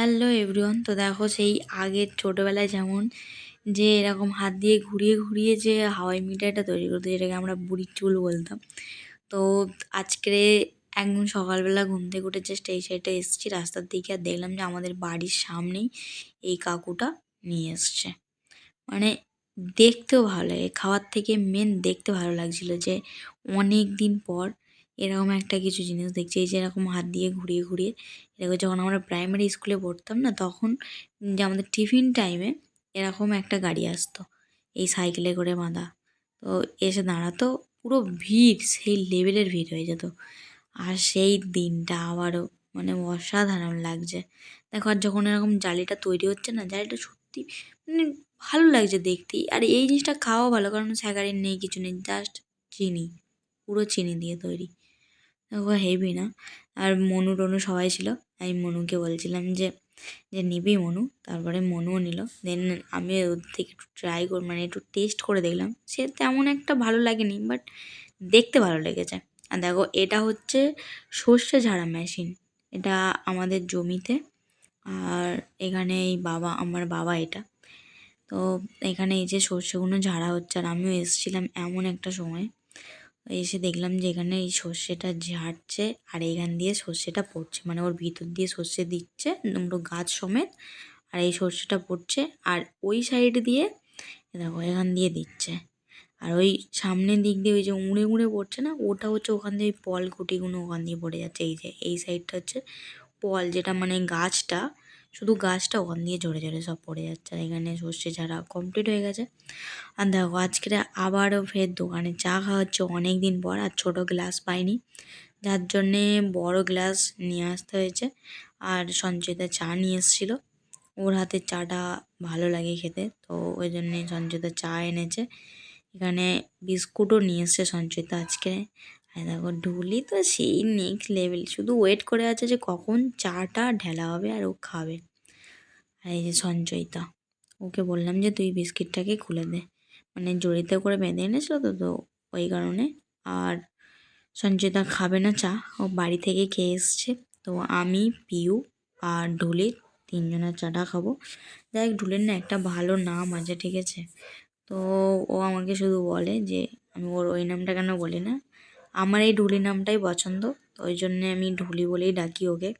Hello everyone. তো দেখো সেই আগের ছোটোবেলায় যেমন যে এরকম হাত দিয়ে ঘুরিয়ে ঘুরিয়ে যে হাওয়াই মিঠাইটা তৈরি করতো, যেটাকে আমরা বুড়ির চুল বলতাম। তো আজকে একদম সকালবেলা ঘুম থেকে উঠে জাস্ট এই সাইডে এসেছি রাস্তার দিকে, আর দেখলাম যে আমাদের বাড়ির সামনেই এই কাকুটা নিয়ে এসছে। মানে দেখতেও ভালো লাগে, খাওয়ার থেকে মেন দেখতে ভালো লাগছিল যে অনেক দিন পর এরকম একটা কিছু জিনিস দেখছি। এই যে এরকম হাত দিয়ে ঘুরিয়ে ঘুরিয়ে এরকম, যখন আমরা প্রাইমারি স্কুলে পড়তাম না, তখন যে আমাদের টিফিন টাইমে এরকম একটা গাড়ি আসতো এই সাইকেলে করে বাঁধা। তো এসে দাঁড়াতো, পুরো ভিড় সেই লেভেলের ভিড় হয়ে যেত। আর সেই দিনটা আবারও মানে অসাধারণ লাগছে। দেখো, আর যখন এরকম জালিটা তৈরি হচ্ছে না, জালিটা সত্যি মানে ভালো লাগছে দেখতেই। আর এই জিনিসটা খাওয়াও ভালো, কারণ স্যাকারিন নেই, কিছু নেই, জাস্ট চিনি, পুরো চিনি দিয়ে তৈরি। দেখো হেভি না? আর মনু টনু সবাই ছিল। আমি মনুকে বলছিলাম যে যে নিবি মনু, তারপরে মনুও নিল। দেন আমি ওর থেকে একটু ট্রাই করে মানে একটু টেস্ট করে দেখলাম। সে তেমন একটা ভালো লাগেনি, বাট দেখতে ভালো লেগেছে। আর দেখো, এটা হচ্ছে সর্ষে ঝাড়া মেশিন। এটা আমাদের জমিতে। আর এখানে আমার বাবা এটা। তো এখানে এই যে সর্ষেগুলো ঝাড়া হচ্ছে, আর আমিও এসেছিলাম এমন একটা সময়, এসে দেখলাম যে এখানে এই সর্ষেটা ঝাড়ছে আর এইখান দিয়ে সর্ষেটা পড়ছে, মানে ওর ভিতর দিয়ে সর্ষে দিচ্ছে দুটো গাছ সমেত, আর এই সর্ষেটা পড়ছে। আর ওই সাইড দিয়ে দেখো এখান দিয়ে দিচ্ছে। আর ওই সামনের দিক দিয়ে ওই যে উড়ে উড়ে পড়ছে না, ওটা হচ্ছে ওখান দিয়ে ওই পল কুটিগুলো ওখান দিয়ে পড়ে যাচ্ছে। এই যে এই সাইডটা হচ্ছে পল, যেটা মানে গাছটা, শুধু গাছটা ওখান দিয়ে ঝরে ঝরে সব পড়ে যাচ্ছে। আর এখানে সর্ষে ঝাড়া কমপ্লিট হয়ে গেছে। আর দেখো আজকে আবারও ফের দোকানে চা খাওয়া হচ্ছে অনেক দিন পর। আর ছোটো গ্লাস পাইনি, যার জন্যে বড় গ্লাস নিয়ে আসতে হয়েছে। আর সঞ্চয়িতা চা নিয়ে এসেছিলো, ওর হাতের চাটা ভালো লাগে খেতে, তো ওই জন্যে সঞ্চয়িতা চা এনেছে। এখানে বিস্কুটও নিয়ে এসছে সঞ্চয়িতা আজকে। আর দেখো ঢুলি তো সেই নেক্সট লেভেল, শুধু ওয়েট করে আছে যে কখন চাটা ঢেলা হবে আর ও খাবে। আর এই যে সঞ্চয়িতা, ওকে বললাম যে তুই বিস্কিটটাকে খুলে দে, মানে জড়িতে করে বেঁধে এনেছিলো তো ওই কারণে। আর সঞ্চয়িতা খাবে না চা, ও বাড়ি থেকে খেয়ে এসছে। তো আমি, পিউ আর ঢুলি তিনজনের চাটা খাবো। যাই হোক, ঢুলির না একটা ভালো নাম আছে, ঠিক আছে? তো ও আমাকে শুধু বলে যে আমি ওর ওই নামটা কেন বলি না, আমার এই ঢুলি নামটাই পছন্দ, তো ওই জন্যে আমি ঢুলি বলেই ডাকি ওকে।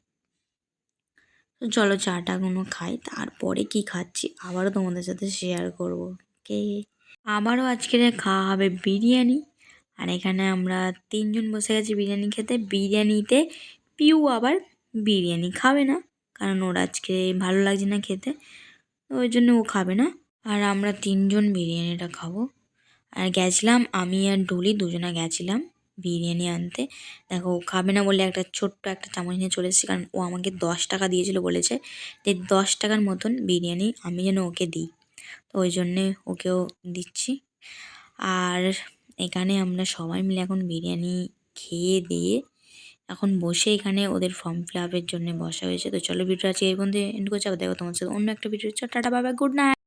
তো চলো চাটা কোনো খাই, তারপরে কি খাচ্ছি আবারও তোমাদের সাথে শেয়ার করবো। কে আবারও আজকে খাওয়া হবে বিরিয়ানি। আর এখানে আমরা তিনজন বসে গেছি বিরিয়ানি খেতে। বিরিয়ানিতে পিউ আবার বিরিয়ানি খাবে না, কারণ ওর আজকে ভালো লাগছে না খেতে, তো ওই জন্য ও খাবে না। আর আমরা তিনজন বিরিয়ানিটা খাবো। আর গেছিলাম আমি আর ডুলি দুজনে গেছিলাম বিরিয়ানি আনতে। দেখো, ও খাবে না বলে একটা ছোট্ট একটা চামচ নিয়ে চলে এসেছি, কারণ ও আমাকে 10 টাকা দিয়েছিল, বলেছে যে 10 টাকার মতন বিরিয়ানি আমি যেন ওকে দিই, তো ওই জন্যে ওকেও দিচ্ছি। আর এখানে আমরা সবাই মিলে এখন বিরিয়ানি খেয়ে দিয়ে এখন বসে এখানে ওদের ফর্ম ফিল আপের জন্য বসা হয়েছে। তো চলো ভিডিও আজকে এই পর্যন্ত এন্ড করছি, আবার দেখো তোমার সাথে অন্য একটা video. Tata, bye bye, good night.